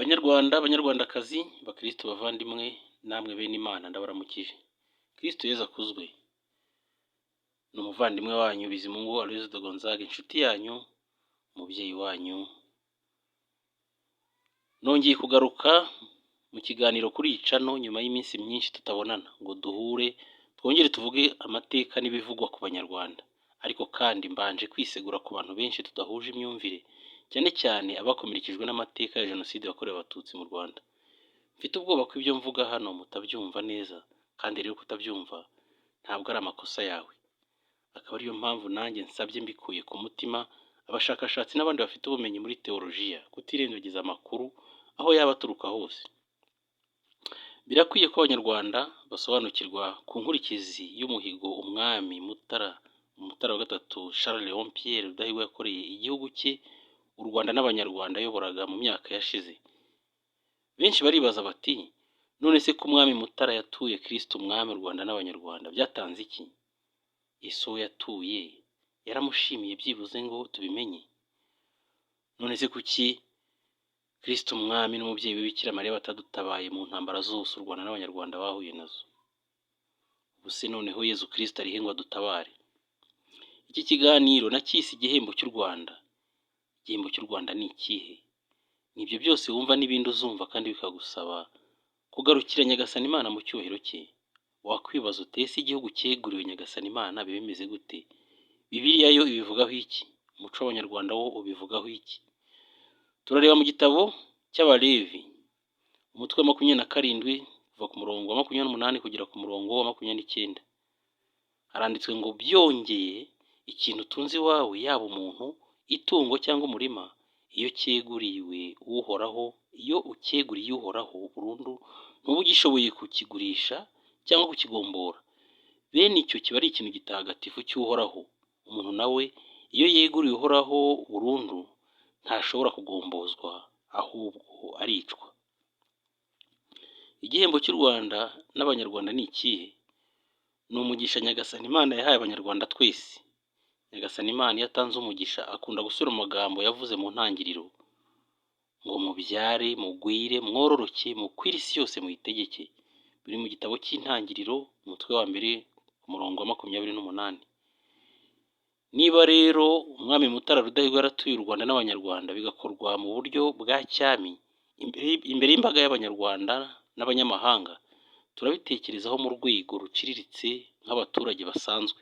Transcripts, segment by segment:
Banyarwanda, banyarwandakazi, bakristo bavandimwe, namwe bene Imana ndabaramukije. Kristo Yezu akuzwe. Ni umuvandimwe wanyu Bizimungu Aloys de Gonzague, inshuti yanyu, umubyeyi wanyu. Nongeye kugaruka mu kiganiro kuri icano nyuma y'iminsi myinshi tutabonana ngo duhure twongere tuvuge amateka n'ibivugwa ku banyarwanda. Ariko kandi mbanje kwisegura ku bantu benshi tudahuje imyumvire, cyane cyane abakomerekejwe n'amateka ya Jenoside yakorewe Abatutsi mu Rwanda. Mfite ubwoba ko ibyo mvuga hano mutabyumva neza, kandi rero kutabyumva ntabwo ari amakosa yawe. Akaba ariyo mpamvu nanjye nsabye mbikuye ku mutima abashakashatsi n'abandi bafite ubumenyi muri teolojiya kutirengagiza amakuru aho yaba aturuka hose. Birakwiye ko abanyarwanda basobanukirwa ku nkurikizi y'umuhigo umwami Mutara wa gatatu Charles Léon Pierre Rudahigwa yakoreye igihugu cye, u Rwanda n'abanyarwanda ayoboraga mu myaka yashize. Benshi baribaza bati, none se ko umwami Mutara yatuye Kristo umwami u Rwanda n'abanyarwanda byatanze iki? Ese uwo yatuye yaramushimiye byibuze ngo tubimenye? None se kuki Kristo umwami n'umubyeyi we Bikira Mariya batadutabaye mu ntambara zose u Rwanda n'abanyarwanda bahuye nazo? Ubuse noneho Yezu Kristo arihe ngo adutabare? Iki kiganiro nacyise igihembo cy'u Rwanda. Igihembo cy'u Rwanda ni ikihe? Nibyo byose wumva n'ibindi uzumva kandi bikagusaba kugarukira Nyagasani Imana mu cyubahiro cye. Wakwibaza utese igihugu cyeguriwe Nyagasani Imana biba bimeze gute? Bibiliya yo ibivugaho iki? Umuco w'abanyarwanda wo ubivugaho iki? Turareba mu gitabo cy'Abalevi, umutwe wa 27 kuva ku murongo wa 28 kugera ku murongo wa 29. Haranditswe ngo byongeye ikintu tunzi iwawe, yaba umuntu, itungo cyangwa umurima, iyo ukeguriye uhoraho burundu, ntuba ugishoboye kukigurisha cyangwa kukigombora. Bene icyo kiba ari ikintu gitagatifu cy'uhoraho. Umuntu nawe iyo yeguriye uhoraho burundu ntashobora kugombozwa, ahubwo aricwa. Igihembo cy'u Rwanda n'abanyarwanda ni ikihe? Ni umugisha Nyagasani Imana yahaye abanyarwanda twese. Nyagasani Imana iyo atanze umugisha akunda gusubira mu magambo yavuze mu ntangiriro ngo mubyare, mugwire, mwororoke, mukwire isi yose muyitegeke. Biri mu gitabo cy'intangiriro umutwe wa 1 ku murongo wa 28. Niba rero umwami Mutara Rudahigwa yaratuye u Rwanda n'abanyarwanda bigakorwa mu buryo bwa cyami imbere y'imbaga y'abanyarwanda n'abanyamahanga, turabitekerezaho mu rwego ruciriritse nk'abaturage basanzwe.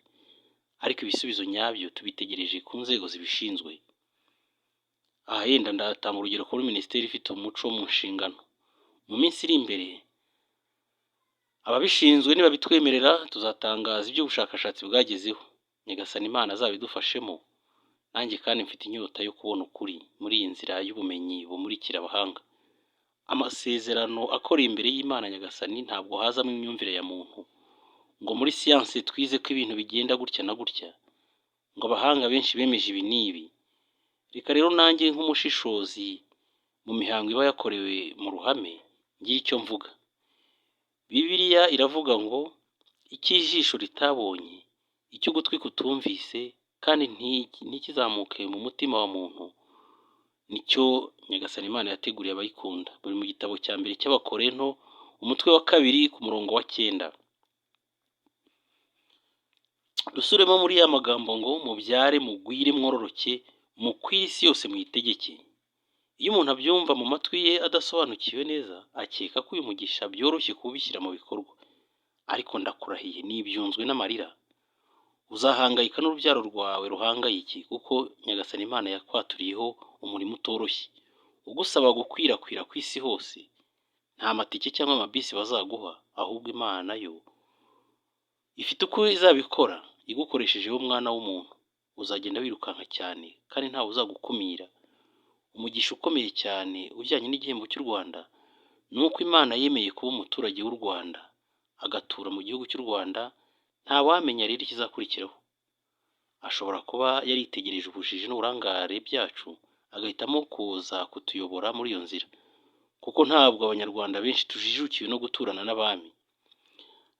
Ariko ibisubizo nyabyo tubitegereje ku nzego zibishinzwe. Aha yenda ndatanga urugero kuri minisiteri ifite umuco mu nshingano. Mu minsi iri imbere ababishinzwe nibabitwemerera tuzatangaza ibyo ubushakashatsi bwagezeho. Nyagasani Imana azabidufashemo. Nanjye kandi mfite inyota yo kubona ukuri muri iyi nzira y'ubumenyi bumurikira abahanga. Amasezerano akora imbere y'Imana Nyagasani ntabwo hazamo imyumvire ya muntu. Ngo muri siyanse twize ko ibintu bigenda gutya na gutya, ngo abahanga benshi bemeje ibi n'ibi. Reka rero nanjye nk'umushishozi mu mihango iba yakorewe mu ruhame ngira icyo mvuga. Bibiliya iravuga ngo icy'ijisho ritabonye, icyo ugutwi kutumvise, kandi ntikizamuke mu mutima wa muntu, nicyo Nyagasani Imana yateguriye abayikunda. Buri mu gitabo cya mbere cy'Abakorinto umutwe wa 2 ku murongo wa 9. Dusuremo muri ya magambo ngo mubyare, mugwire, mwororoke, mukwire isi yose muyitegeke. Iyo umuntu abyumva mu matwi ye adasobanukiwe neza, akeka ko uyu mugisha byoroshye kubishyira mu bikorwa. Ariko ndakurahiye nibyunzwe n'amarira. Uzahangayika n'urubyaro rwawe ruhangayiki, kuko Nyagasani Imana yakwaturiyeho umurimo utoroshye ugusaba gukwirakwira ku isi hose. Nta matike cyangwa amabisi bazaguha, ahubwo Imana yo ifite uko izabikora igukoreshejeho umwana w'umuntu. Uzagenda wirukanka cyane kandi ntawe uzagukumira. Umugisha ukomeye cyane ujyanye n'igihembo cy'u Rwanda ni uko Imana yemeye kuba umuturage w'u Rwanda, agatura mu gihugu cy'u Rwanda. Nta wamenya rero ikizakurikiraho. Ashobora kuba yaritegereje ubujiji n'uburangare byacu agahitamo kuza kutuyobora muri iyo nzira, kuko ntabwo abanyarwanda benshi tujijukiwe no guturana n'abami.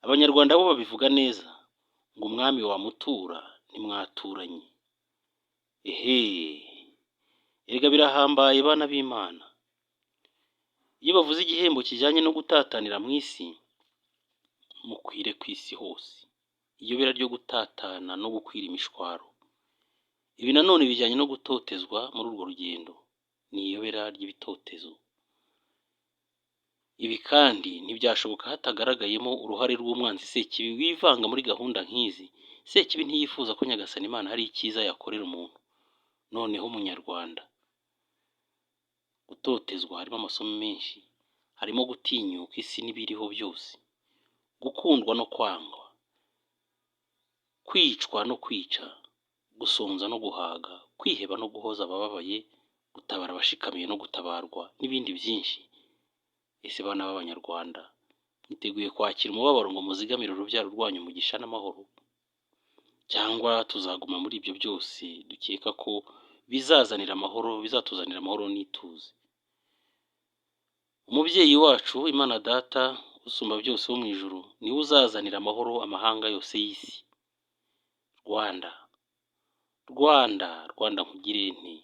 Abanyarwanda bo babivuga neza ngo umwami wamutura ntimwaturanye. Erega birahambaye bana b'Imana. Iyo bavuze igihembo kijyanye no gutatanira mu isi, mukwire ku isi hose, iyobera ryo gutatana no gukwira imishwaro. Ibi nanone bijyanye no gutotezwa muri urwo rugendo, ni iyobera ry'ibitotezo. Ibi kandi ntibyashoboka hatagaragayemo uruhare rw'umwanzi Sekibi wivanga muri gahunda nk'izi. Sekibi ntiyifuza ko Nyagasani Imana hari icyiza yakorera umuntu. Noneho Munyarwanda, gutotezwa harimo amasomo menshi, harimo gutinyuka isi n'ibiriho byose, gukundwa no kwangwa, kwicwa no kwica, gusonza no guhaga, kwiheba no guhoza abababaye, gutabara abashikamiye no gutabarwa, n'ibindi byinshi. Ese bana b'Abanyarwanda, mwiteguye kwakira umubabaro ngo muzigamire urubyaro rwanyu umugisha n'amahoro? Cyangwa tuzaguma muri ibyo byose dukeka ko bizatuzanira amahoro n'ituze? Umubyeyi wacu Imana Data usumba byose wo mu ijuru niwe uzazanira amahoro amahanga yose y'isi. Rwanda nkugire nti,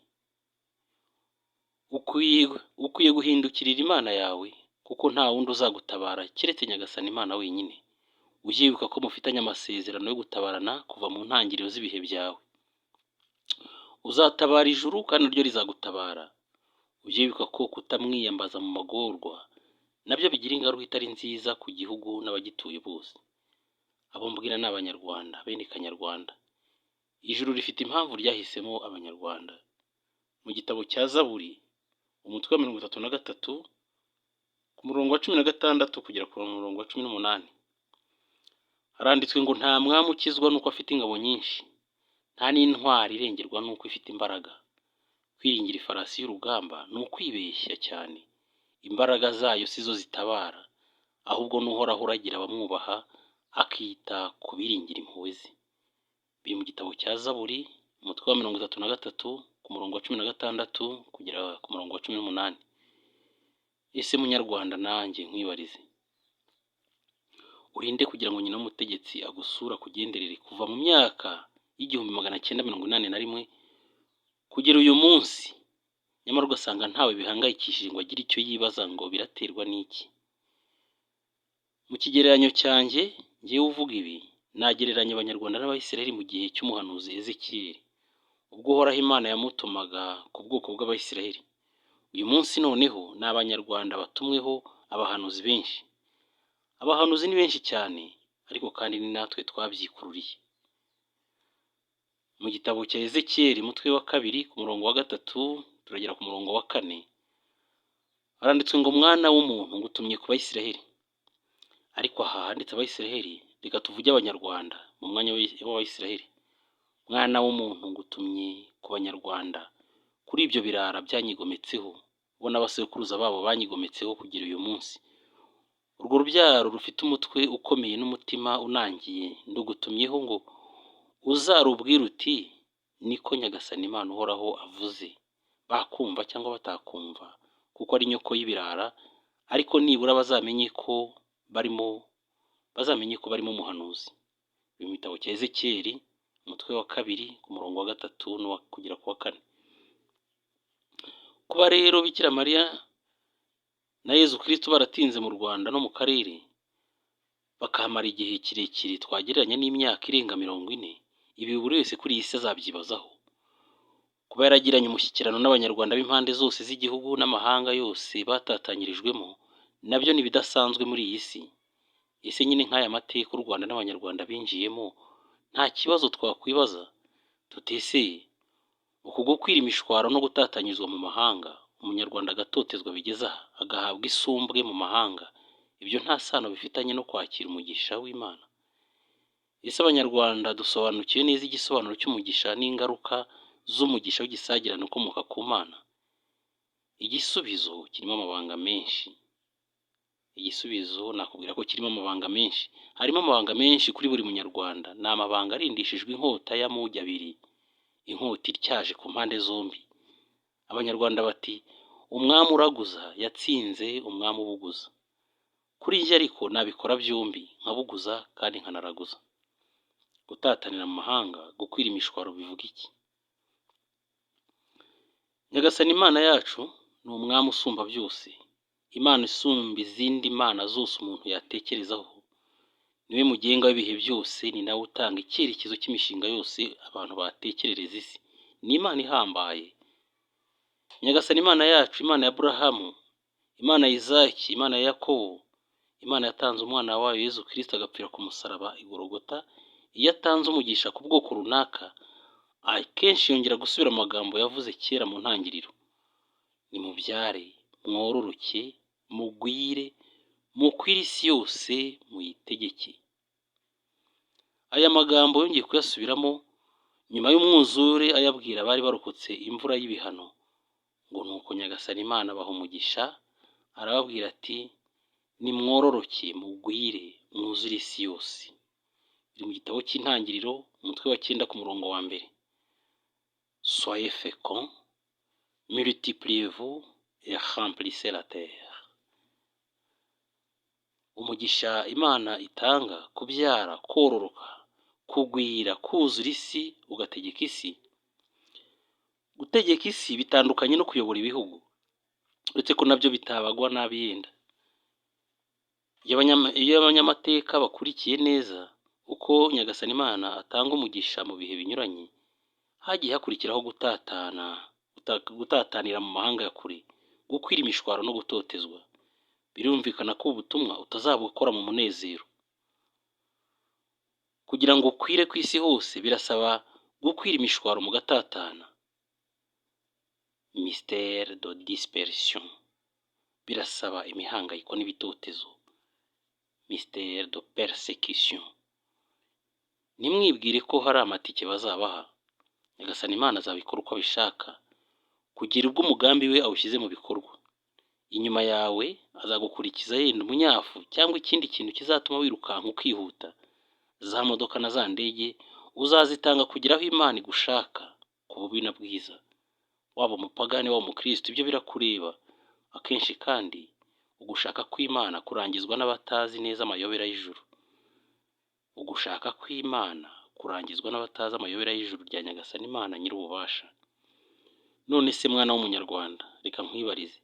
ukwiye guhindukirira Imana yawe, kuko nta wundi uzagutabara keretse Nyagasani Imana wenyine. Ujye wibuka ko mufitanye amasezerano yo gutabarana kuva mu ntangiriro z'ibihe byawe. Uzatabara ijuru kandi naryo rizagutabara. Ujye wibuka ko kutamwiyambaza mu magorwa nabyo bigira ingaruka itari nziza ku gihugu n'abagituye bose. Abo mbwira ni Abanyarwanda, bene Kanyarwanda. Ijuru rifite impamvu ryahisemo Abanyarwanda. Mu gitabo cya Zaburi, umutwe wa 33, ku murongo wa 16 kugera ku murongo wa 18, haranditswe ngo nta mwami ukizwa nuko afite ingabo nyinshi, nta n'intwari irengerwa nuko ifite imbaraga. Kwiringira ifarasi y'urugamba ni ukwibeshya cyane. Imbaraga zayo sizo zitabara, ahubwo n'uhoraho uragira abamwubaha, akita ku biringira impuhwe ze. Biri mu gitabo cya Zaburi, umutwe wa 33, ku murongo wa 16 kugera ku murongo wa 18. Ese Munyarwanda, nanjye nkwibarize, urinde kugira ngo nyina w'umutegetsi agusura kugenderere kuva mu myaka y'1981 kugera uyu munsi, nyamara ugasanga ntawe bihangayikishije ngo agire icyo yibaza ngo biraterwa n'iki? Mu kigereranyo cyanjye ngiye uvuga ibi, nagereranya Abanyarwanda n'Abayisiraheli mu gihe cy'umuhanuzi Ezekiyeli, ubwo Uhoraho Imana yamutumaga ku bwoko bw'Abayisiraheli. Uyu munsi noneho ni Abanyarwanda batumweho abahanuzi benshi. Abahanuzi ni benshi cyane, ariko kandi ni natwe twabyikururiye. Mu gitabo cya Ezekiyeli umutwe wa 2 ku murongo wa 3 turagera ku murongo wa 4, haranditswe ngo mwana w'umuntu ngutumye ku Bayisiraheli. Ariko aha handitse Abayisiraheli, reka tuvuge Abanyarwanda mu mwanya w'Abayisiraheli. Mwana w'umuntu ngutumye ku Banyarwanda, kuri ibyo birara byanyigometseho, bo n'abasekuruza babo banyigometseho kugira uyu munsi. Urwo rubyaro rufite umutwe ukomeye n'umutima unangiye, ndugutumyeho ngo uzarubwira uti niko Nyagasani Imana uhoraho avuze. Bakumva cyangwa batakumva, kuko ari nyoko y'ibirara, ariko nibura bazamenye ko barimo umuhanuzi. Mu gitabo cya Ezekiyeli umutwe wa 2 ku murongo wa 3 no kugera ku wa 4. Kuba rero Bikira Mariya na Yezu Kristo baratinze mu Rwanda no mu karere, bakahamara igihe kirekire twagereranya n'imyaka irenga 40, ibi buri wese kuri iyi si azabyibazaho. Kuba yaragiranye umushyikirano n'Abanyarwanda b'impande zose z'igihugu n'amahanga yose batatanyirijwemo, nabyo ni bidasanzwe muri iyi si. Ese nyine nk'aya mateka u Rwanda n'Abanyarwanda binjiyemo, nta kibazo twakwibaza tutese uku gukwira imishwaro no gutatanyizwa mu mahanga, Umunyarwanda agatotezwa bigeza agahabwa isumbwe mu mahanga, ibyo nta sano bifitanye no kwakira umugisha w'Imana? Ese Abanyarwanda dusobanukiwe neza igisobanuro cy'umugisha n'ingaruka z'umugisha w'igisagirane ukomoka ku Mana? Igisubizo kirimo amabanga menshi. Nakubwira ko kirimo amabanga menshi. Harimo amabanga menshi kuri buri Munyarwanda. Ni amabanga arindishijwe inkota y'amugi abiri, inkota ityaje ku mpande zombi. Abanyarwanda bati umwami uraguza yatsinze umwami ubuguza. Kuri njye ariko nabikora byombi, nkabuguza kandi nkanaraguza. Gutatanira mu mahanga, gukwira imishwaro bivuga iki? Nyagasani Imana yacu ni umwami usumba byose. Imana isumba izindi mana zose umuntu yatekerezaho, niwe mugenga w'ibihe byose, ni nawe utanga icyerekezo cy'imishinga yose abantu batekerereza isi. Ni Imana ihambaye. Nyagasani Imana yacu, Imana ya Aburahamu, Imana ya Izaki, Imana ya Yakobo, Imana yatanze umwana wayo Yezu Kristo agapfira ku musaraba i Golgota. Iyo atanze umugisha ku bwoko runaka, akenshi yongera gusubira mu magambo yavuze kera mu ntangiriro: nimubyare, mwororoke, mugwire, mukwire isi yose, muyitegeke. Aya magambo yongeye kuyasubiramo nyuma y'umwuzure, ayabwira abari barokotse imvura y'ibihano, ngo nuko Nyagasani Imana abaha umugisha, arababwira ati: nimwororoke, mugwire, mwuzure isi yose. Biri mu gitabo cy'Intangiriro, umutwe wa 9 ku murongo wa 1. Soyez féconds, multipliez-vous et remplissez la terre. Umugisha Imana itanga, kubyara, kororoka, kugwira, kuzura isi, ugategeka isi. Gutegeka isi bitandukanye no kuyobora ibihugu, uretse ko nabyo bitabagwa nabi yenda. Iyo abanyamateka bakurikiye neza uko Nyagasani Imana atanga umugisha mu bihe binyuranye, hagiye hakurikiraho gutatanira mu mahanga ya kure, gukwira imishwaro no gutotezwa. Birumvikana ko ubutumwa utazabukora mu munezero. Kugira ngo ukwire ku isi hose birasaba gukwira imishwaro mu gatatana, mystère de dispersion. Birasaba imihangayiko n'ibitotezo, mystère de persécution. Nimwibwire ko hari amatike bazabaha. Nyagasani Imana azabikora uko abishaka, kugira ubwo umugambi we awushyize mu bikorwa. Inyuma yawe azagukurikiza yenda umunyafu cyangwa ikindi kintu kizatuma wirukanka ukihuta. Za modoka na za ndege uzazitanga kugira aho Imana igushaka, ku bubi na bwiza. Waba umupagani waba umukristo, ibyo birakureba. Akenshi kandi ugushaka kw'Imana kurangizwa n'abatazi neza amayobera y'ijuru. Ugushaka kw'Imana kurangizwa n'abatazi amayobera y'ijuru rya Nyagasani Imana nyir'ububasha. None se mwana w'umunyarwanda, reka nkwibarize,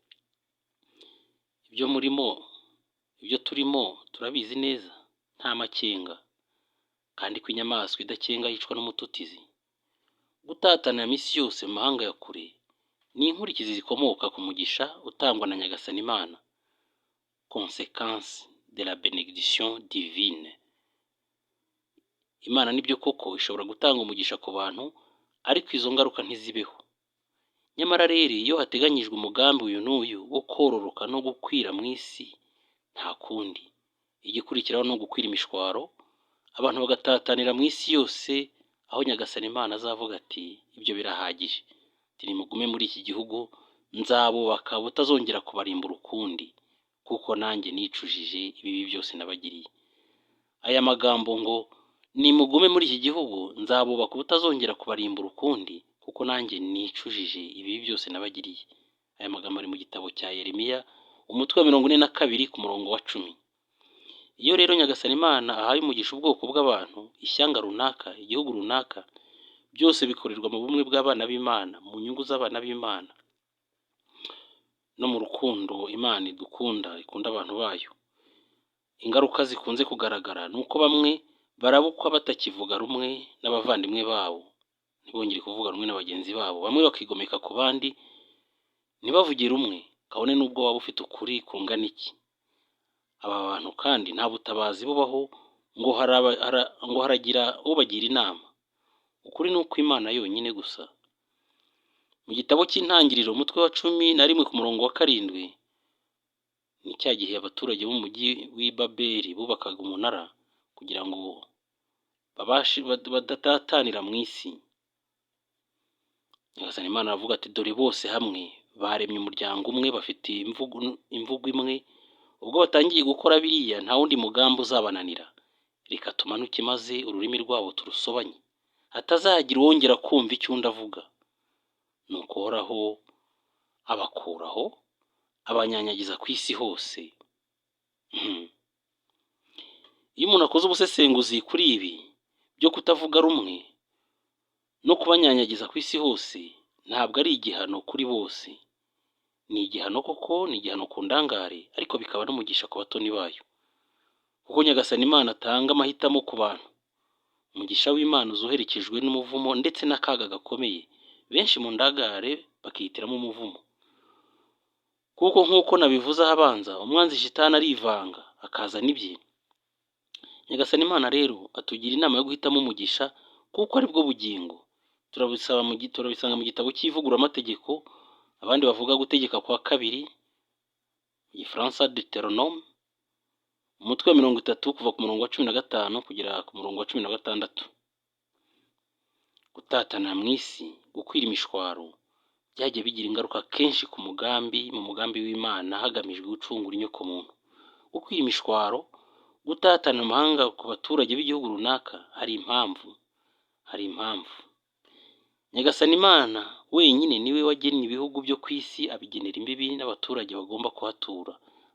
ibyo turimo turabizi neza, nta makenga, kandi ko inyamaswa idakenga yicwa n'umututizi. Gutatana misi yose mu mahanga ya kure ni inkurikizi zikomoka ku mugisha utangwa na Nyagasani Imana, conséquence de la bénédiction divine. Imana nibyo koko ishobora gutanga umugisha ku bantu, ariko izo ngaruka ntizibeho. Nyamara rero iyo hateganyijwe umugambi uyu n'uyu wo kororoka no gukwira mu isi, nta kundi. Igikurikiraho no gukwira imishwaro, abantu bagatatanira mu isi yose, aho Nyagasani Imana azavuga ati: ibyo birahagije, nimugume muri iki gihugu, nzabubaka butazongera kubarimbura ukundi, kuko nanjye nicujije ibibi byose nabagiriye. Aya magambo ngo nimugume muri iki gihugu, nzabubaka butazongera kubarimbura ukundi, kuko nanjye nicujije ibibi byose nabagiriye. Aya magambo ari mu gitabo cya Yeremiya, umutwe wa 42 ku murongo wa 10. Iyo rero Nyagasani Imana ahaye umugisha ubwoko bw'abantu, ishyanga runaka, igihugu runaka, byose bikorerwa mu bumwe bw'abana b'Imana, mu nyungu z'abana b'Imana, no mu rukundo Imana ikunda abantu bayo. Ingaruka zikunze kugaragara nuko bamwe barabukwa batakivuga rumwe n'abavandimwe babo, ntibongere kuvuga rumwe na bagenzi babo. Bamwe bakigomeka ku bandi, ntibavugire umwe, kabone n'ubwo waba ufite ukuri kungana iki. Aba bantu kandi nta butabazi bubaho ngo haragira ubagira inama. Ukuri ni uko Imana yonyine gusa. Mu gitabo cy'Intangiriro, umutwe wa 11 ku murongo wa 7, ni cya gihe abaturage bo mu mujyi w'i Babeli bubakaga umunara kugira ngo badatatanira mu isi. Nyagasani Imana aravuga ati: dore bose hamwe baremye umuryango umwe, bafite imvugo imwe. Ubwo batangiye gukora biriya, nta wundi mugambi uzabananira. Reka tumanuke maze ururimi rwabo turusobanye, hatazagira uwongera kumva icyo undi avuga. Nuko Uhoraho abakuraho, abanyanyagiza ku isi hose. Iyo umuntu akoze ubusesenguzi kuri ibi byo kutavuga rumwe no kubanyanyagiza ku isi hose, ntabwo ari igihano kuri bose, ni igihano koko, ni igihano ku ndangare, ariko bikaba n'umugisha ku batoni bayo, kuko Nyagasani Imana atanga amahitamo ku bantu. Umugisha w'Imana uzoherekejwe n'umuvumo ndetse n'akaga gakomeye, benshi mu ndangare bakihitiramo umuvumo, kuko nk'uko nabivuze ahabanza, umwanzi Shitani arivanga akazana ibye. Nyagasani Imana rero atugira inama yo guhitamo umugisha, kuko ari bwo bugingo. Turabisanga mu gitabo cy'ivuguramategeko, abandi bavuga gutegeka kwa kabiri, mu Gifaransa Deuteronome, umutwe wa 30 kuva ku murongo wa 15 kugera ku murongo wa 16. Gutatana mu isi, gukwira imishwaro, byagiye bigira ingaruka kenshi ku mu mugambi w'Imana hagamijwe gucungura inyoko muntu. Gukwira imishwaro, gutatana amahanga ku baturage b'igihugu runaka, hari impamvu. Nyagasani Imana wenyine niwe wagennye ibihugu byo ku isi, abigenera imbibi n'abaturage bagomba kuhatura,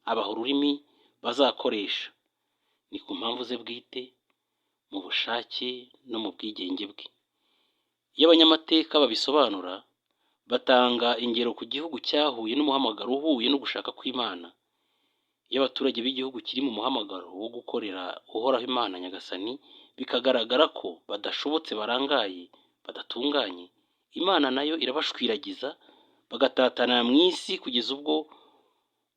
abaha ururimi bazakoresha. Ni ku mpamvu ze bwite, mu bushake no mu bwigenge bwe. Iyo abanyamateka babisobanura, batanga ingero ku gihugu cyahuye n'umuhamagaro uhuye no gushaka kw'Imana. Iyo abaturage b'igihugu kiri mu muhamagaro wo gukorera uhoraho Imana Nyagasani, bikagaragara ko badashobotse, barangaye, badatunganye, Imana nayo irabashwiragiza, bagatatana mu isi kugeza ubwo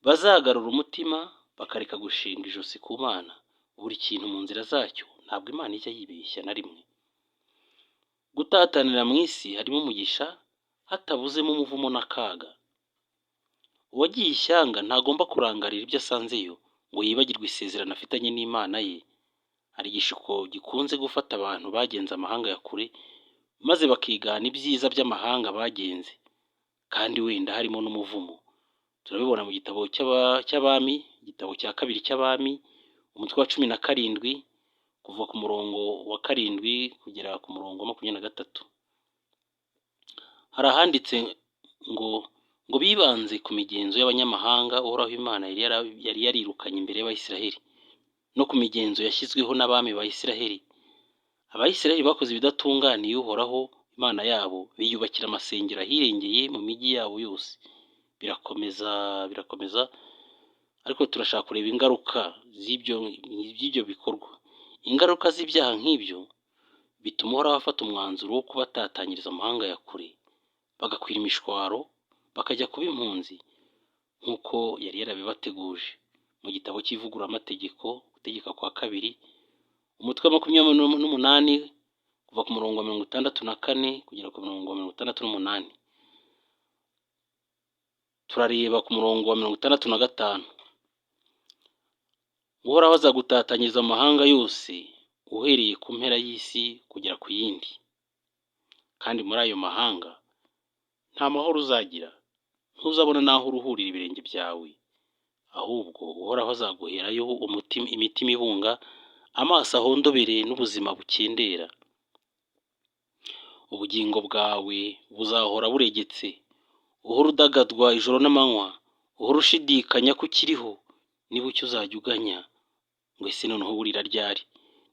bazagarura umutima, bakareka gushinga ijosi ku Mana. Buri kintu mu nzira zacyo, ntabwo Imana ijya yibeshya na rimwe. Gutatanira mu isi harimo umugisha, hatabuzemo umuvumo n'akaga. Uwagiye ishyanga ntagomba kurangarira ibyo asanzeyo ngo yibagirwe isezerano afitanye n'Imana ye. Hari igishuko gikunze gufata abantu bagenze amahanga ya kure, maze bakigana ibyiza by'amahanga bagenze, kandi wenda harimo n'umuvumo. Turabibona mu gitabo cy'abami, igitabo cya kabiri cy'abami, umutwe wa 17 kuva ku murongo wa 7 kugera ku murongo wa 23. Hari ahanditse ngo bibanze ku migenzo y'abanyamahanga uhoraho Imana yari yarirukanye imbere y'Abayisiraheli, no ku migenzo yashyizweho n'abami ba Isiraheli. Abayisiraheli bakoze ibidatunganiye uhoraho Imana yabo, biyubakira amasengero ahirengeye mu migi yabo yose. Birakomeza, ariko turashaka kureba ingaruka z'ibyo bikorwa. Ingaruka z'ibyaha nk'ibyo bituma uhoraho afata umwanzuro wo kubatatanyiriza amahanga ya kure, bagakwira imishwaro, bakajya kuba impunzi, nk'uko yari yarabibateguje mu gitabo cy'ivuguramategeko, gutegeka kwa kabiri, umutwe wa 28 kuva ku murongo wa 64 kugera ku murongo wa 68. Turareba ku murongo wa 65. Uhoraho azagutatanyiriza amahanga yose, uhereye ku mpera y'isi kugera ku yindi, kandi muri ayo mahanga nta mahoro uzagira, ntuzabona n'aho uruhurira ibirenge byawe. Ahubwo uhoraho azaguherayo imitima ibunga, amaso ahondobere n'ubuzima bukendera. Ubugingo bwawe buzahora buregetse, uhora udagadwa ijoro n'amanywa, uhora ushidikanya ko ukiriho. Nibucyo uzajya uganya ngo ese noneho burira ryari,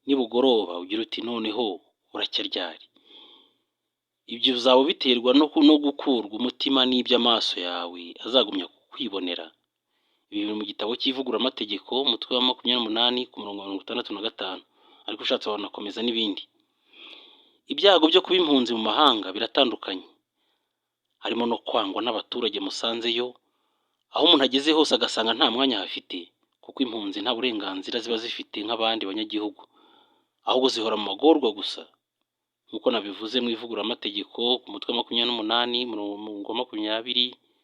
nibugoroba ugira uti noneho buracya ryari. Ibyo bizaba biterwa no gukurwa umutima n'ibyo amaso yawe azagumya kwibonera. Ibi biri mu gitabo cy'ivuguramategeko, umutwe wa 28 ku murongo wa 65, ariko ushatse wanakomeza n'ibindi. Ibyago byo kuba impunzi mu mahanga biratandukanye, harimo no kwangwa n'abaturage musanzeyo, aho umuntu ageze hose agasanga nta mwanya hafite, kuko impunzi nta burenganzira ziba zifite nk'abandi banyagihugu, ahubwo zihora mu magorwa gusa, nk'uko nabivuze mu ivuguramategeko ku mutwe wa 28 murongo wa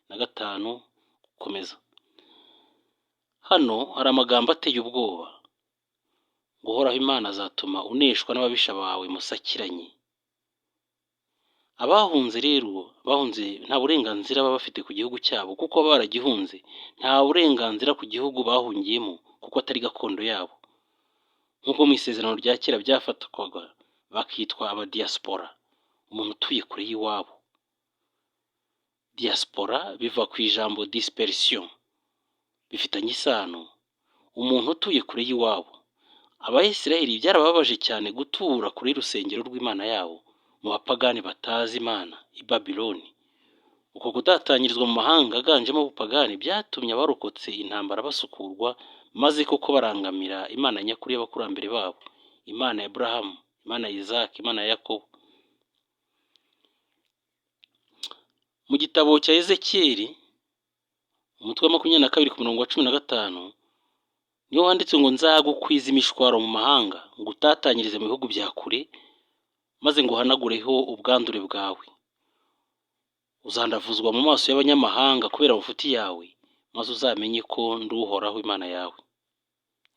25 gukomeza. Hano hari amagambo ateye ubwoba: guhoraho Imana azatuma uneshwa n'ababisha bawe musakiranye. Abahunze nta burenganzira baba bafite ku gihugu cyabo, kuko baragihunze. Nta burenganzira ku gihugu bahungiyemo, kuko atari gakondo yabo. Nk'uko mu isezerano rya kera byafatwaga bakitwa abadiaspora, umuntu utuye kure y'iwabo. Diaspora biva ku ijambo dispersion, bifitanye isano, umuntu utuye kure y'iwabo. Abayisiraheli byarababaje cyane gutura kure y'urusengero rw'Imana yabo, mu bapagani batazi Imana i Babiloni. uko kudatangirizwa mu mahanga aganjemo ubupagani byatumye abarokotse intambara basukurwa, maze koko barangamira Imana nyakuri y'abakurambere babo, Imana ya Aburahamu, Imana ya Isaki, Imana ya Yakobo. Mu gitabo cya Ezekiyeli umutwe wa 22 ku murongo wa 15 niho handitse ngo nzagukwiza imishwaro mu mahanga, ngo utatanyirize mu bihugu bya kure, maze ngo uhanagureho ubwandure bwawe. Uzandavuzwa mu maso y'abanyamahanga kubera amafuti yawe, maze uzamenye ko ndi Uhoraho Imana yawe.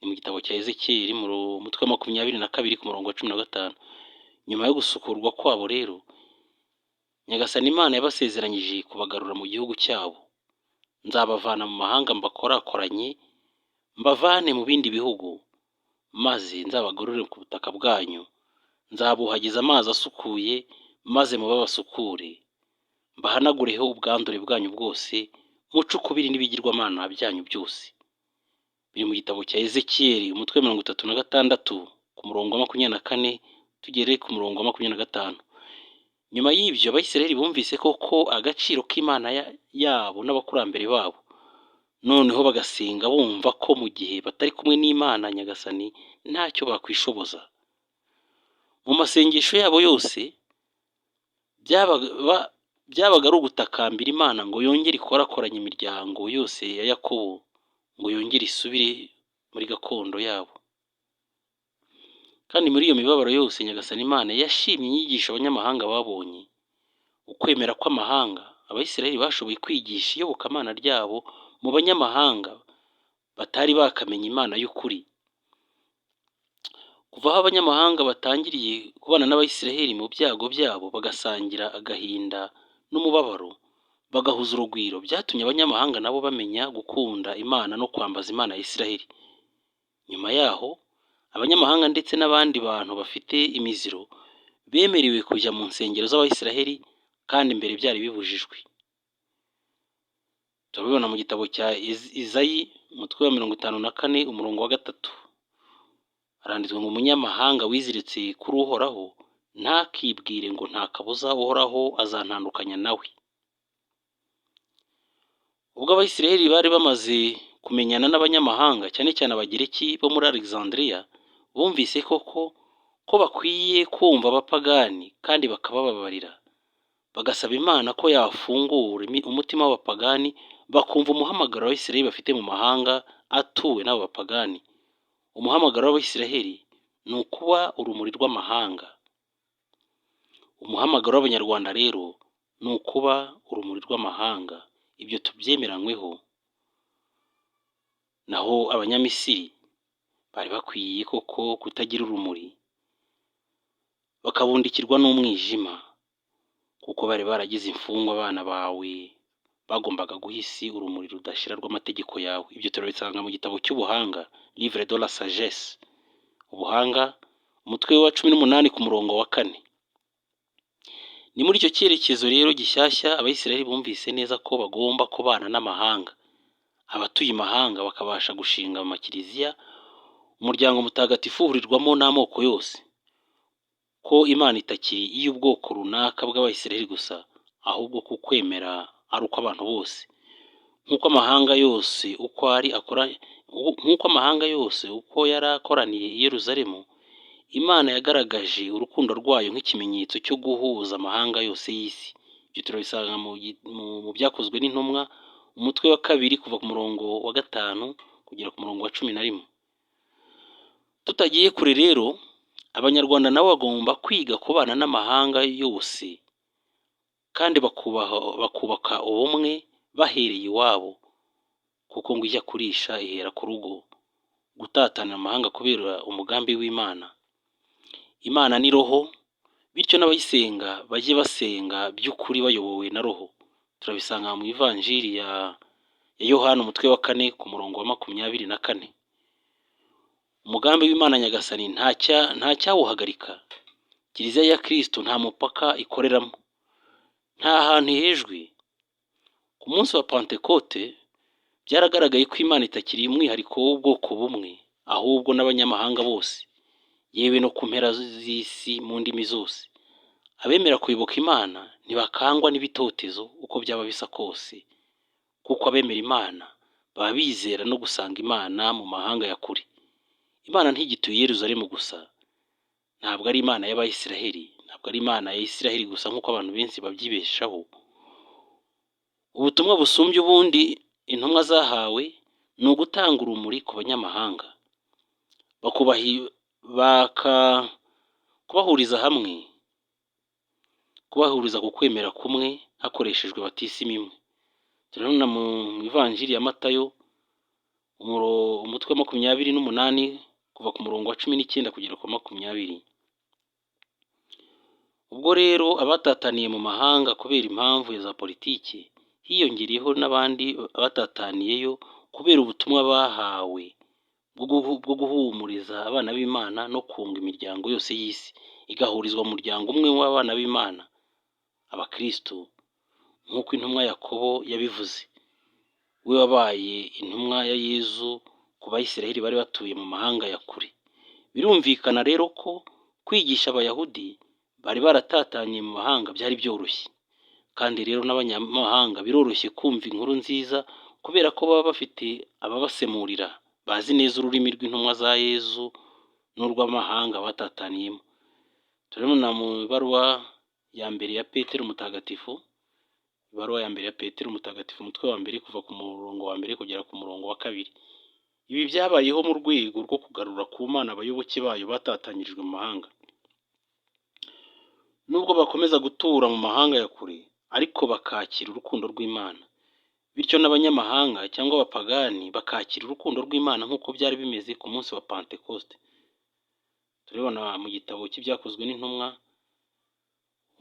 Ni mu gitabo cya Ezekiyeli mu mutwe wa 22 ku murongo wa 15. Nyuma yo gusukurwa kwabo rero, Nyagasani Imana yabasezeranyije kubagarura mu gihugu cyabo. Nzabavana mu mahanga mbakorakoranye, mbavane mu bindi bihugu, maze nzabagarure ku butaka bwanyu. Nzabuhagiza amazi asukuye, maze mube basukure. Mbahanagureho ubwandure bwanyu bwose, muce ukubiri n'ibigirwamana byanyu byose. Biri mu gitabo cya Ezekiyeli umutwe wa 36 ku murongo wa 24 tugere ku murongo wa 25. Nyuma y'ibyo Abisirayeli bumvise koko agaciro k'Imana yabo n'abakurambere babo, noneho bagasenga bumva ko mu gihe batari kumwe n'Imana Nyagasani ntacyo bakwishoboza. Mu masengesho yabo yose byabaga ari ugutakambira Imana ngo yongere ikorakoranye imiryango yose ya Yakobo, ngo yongere isubire muri gakondo yabo. Kandi muri iyo mibabaro yose Nyagasani Imana yashimye inyigisho abanyamahanga babonye. Ukwemera kw'amahanga, Abisirayeli bashoboye kwigisha iyobokamana ryabo mu banyamahanga batari bakamenya Imana y'ukuri. Kuva aho abanyamahanga batangiriye kubana n'Abisirayeli mu byago byabo, bagasangira agahinda n'umubabaro, bagahuza urugwiro, byatumye abanyamahanga nabo bamenya gukunda Imana no kwambaza Imana ya Isirayeli. Nyuma yaho abanyamahanga ndetse n'abandi bantu bafite imiziro bemerewe kujya mu nsengero z'Abisirayeli, kandi mbere byari bibujijwe. Turabibona mu gitabo cya Izayi umutwe wa 54 umurongo wa 3. Haranditswe ngo umunyamahanga wiziritse kuri Uhoraho ntakibwire ngo nta kabuza Uhoraho azantandukanya nawe. Ubwo Abisirayeli bari bamaze kumenyana n'abanyamahanga, cyane cyane Abagereki bo muri Alexandria, bumvise koko ko bakwiye kumva abapagani kandi bakabababarira. Bagasaba Imana ko yafungura umutima w'abapagani bakumva umuhamagaro w'Abisirayeli bafite mu mahanga atuwe n'abo bapagani. Umuhamagaro w'Abisirayeli ni ukuba urumuri rw'amahanga. Umuhamagaro w'Abanyarwanda rero ni ukuba urumuri rw'amahanga. Ibyo tubyemeranyweho. Naho Abanyamisiri bari bakwiye koko kutagira urumuri, bakabundikirwa n'umwijima, kuko bari baragize imfungwa abana bawe, bagombaga guha isi urumuri rudashira rw'amategeko yawe. Ibyo turabisanga mu gitabo cy'ubuhanga, Livre de la Sagesse, ubuhanga umutwe wa 18 ku murongo wa 4. Ni muri icyo cyerekezo rero gishyashya Abisirayeli bumvise neza ko bagomba kubana n'amahanga, abatuye imahanga bakabasha gushinga mu makiriziya umuryango mutagatifu uhurirwamo n'amoko yose, ko Imana itakiri iy'ubwoko runaka bw'Abisirayeli gusa, ahubwo ko kwemera ari uko abantu bose, nk'uko amahanga yose uko yari akoraniye i Yerusalemu, Imana yagaragaje urukundo rwayo nk'ikimenyetso cyo guhuza amahanga yose y'isi. Ibyo turabisanga mu byakozwe n'intumwa umutwe wa 2 kuva ku murongo wa 5 kugera ku murongo wa 11. Tutagiye kure rero, Abanyarwanda nabo bagomba kwiga kubana n'amahanga yose, kandi bakubaka ubumwe bahereye iwabo, kuko ngo ijya kurisha ihera ku rugo. Gutatana amahanga kubera umugambi w'Imana. Imana ni roho, bityo n'abayisenga bajye basenga by'ukuri bayobowe na roho. Turabisanga mu ivanjiri ya Yohana umutwe wa 4 ku murongo wa 24. Umugambi w'Imana Nyagasani nta cyawuhagarika. Kiliziya ya Kristo nta mupaka ikoreramo, nta hantu hejwe. Ku munsi wa Pentekote byaragaragaye ko Imana itakiri umwihariko w'ubwoko bumwe, ahubwo n'abanyamahanga bose, yewe no ku mpera z'isi mu ndimi zose. abemera kuyoboka Imana ntibakangwa n'ibitotezo uko byaba bisa kose, kuko abemera Imana baba bizera no gusanga Imana mu mahanga ya kure. Imana ntigituye i Yerusalemu gusa, ntabwo ari Imana y'Abayisiraheli, ntabwo ari Imana ya Isiraheli gusa nk'uko abantu benshi babyibeshaho. Ubutumwa busumbye ubundi intumwa zahawe ni ugutanga urumuri ku banyamahanga, kubahuriza hamwe, kubahuriza ku kwemera kumwe hakoreshejwe batisimu imwe. Turabona mu ivanjiri ya Matayo umutwe wa 28 kuva ku murongo wa 19 kugera ku 20. Ubwo rero abatataniye mu mahanga kubera impamvu za politiki, hiyongereyeho n'abandi batataniyeyo kubera ubutumwa bahawe bwo guhumuriza abana b'Imana no kunga imiryango yose y'isi igahurizwa mu muryango umwe w'abana b'Imana, abakristo, nk'uko intumwa Yakobo yabivuze. We wabaye intumwa ya Yezu ku Bayisiraheli bari batuye mu mahanga ya kure. Birumvikana rero ko kwigisha Abayahudi bari baratatanye mu mahanga byari byoroshye, kandi rero n'abanyamahanga biroroshye kumva inkuru nziza kubera ko baba bafite ababasemurira bazi neza ururimi rw'intumwa za Yezu n'urw'amahanga batataniyemo. Turabona mu ibaruwa ya mbere ya Petero Mutagatifu, ibaruwa ya mbere ya Petero Mutagatifu umutwe wa mbere kuva ku murongo wa mbere kugera ku murongo wa 2. Ibi byabayeho mu rwego rwo kugarura ku Mana abayoboke bayo batatanyirijwe mu mahanga. Nubwo bakomeza gutura mu mahanga ya kure, ariko bakakira urukundo rw'Imana. Bityo n'abanyamahanga cyangwa abapagani bakakira urukundo rw'Imana nk'uko byari bimeze ku munsi wa Pentecoste. Turabona mu gitabo cy'ibyakozwe n'intumwa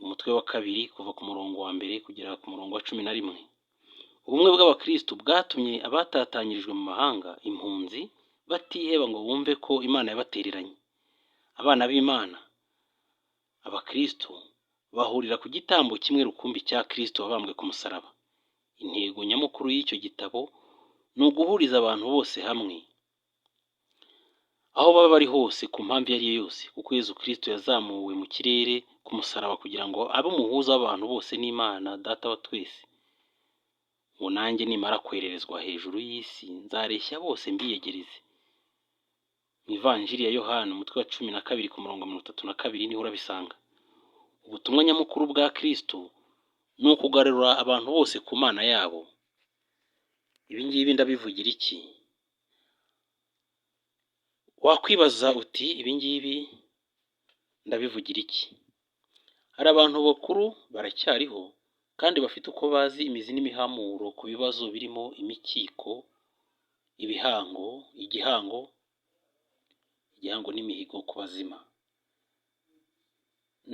umutwe wa 2 kuva ku murongo wa mbere kugera ku murongo wa 11. Ubumwe bw'abakristo bwatumye abatatanyirijwe mu mahanga, impunzi, batiheba ngo bumve ko Imana yabatereranye. Abana b'Imana, abakristo, bahurira ku gitambo kimwe rukumbi cya Kristo wabambwe ku musaraba. Intego nyamukuru y'icyo gitabo ni uguhuriza abantu bose hamwe, aho baba bari hose, ku mpamvu iyo ari yo yose, kuko Yezu Kristo yazamuwe mu kirere ku musaraba kugira ngo abe umuhuza w'abantu bose n'Imana Data wa twese. Ngo nanjye nimara kwererezwa hejuru y'isi nzareshya bose mbiyegereze. Mu ivanjiri ya Yohana umutwe wa 12 ku murongo 32 niho urabisanga. Ubutumwa nyamukuru bwa Kristo ni ukugarura abantu bose ku Mana yabo. Ibi ngibi ndabivugira iki? Wakwibaza uti ibi ngibi ndabivugira iki? Hari abantu bakuru baracyariho kandi bafite uko bazi imizi n'imihamuro ku bibazo birimo imikiko, igihango n'imihigo ku bazima.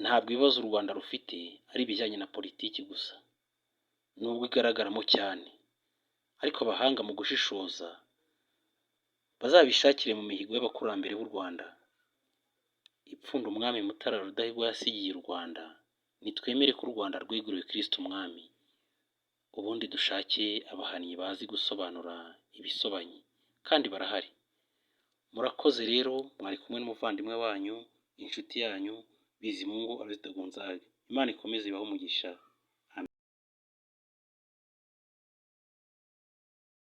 Ntabwo ibibazo u Rwanda rufite ari ibijyanye na politiki gusa, nubwo igaragaramo cyane, ariko abahanga mu gushishoza bazabishakire mu mihigo y'abakurambere b'u Rwanda. Ipfundo umwami Mutara Rudahigwa yasigiye u Rwanda, nitwemere ko u Rwanda rweguriwe Kristo umwami, ubundi dushake abahannyi bazi gusobanura ibisobanye, kandi barahari. Murakoze rero, mwari kumwe n'umuvandimwe wanyu, inshuti yanyu Bizimungu Aloys de Gonzague. Imana ikomeze ibahe umugisha.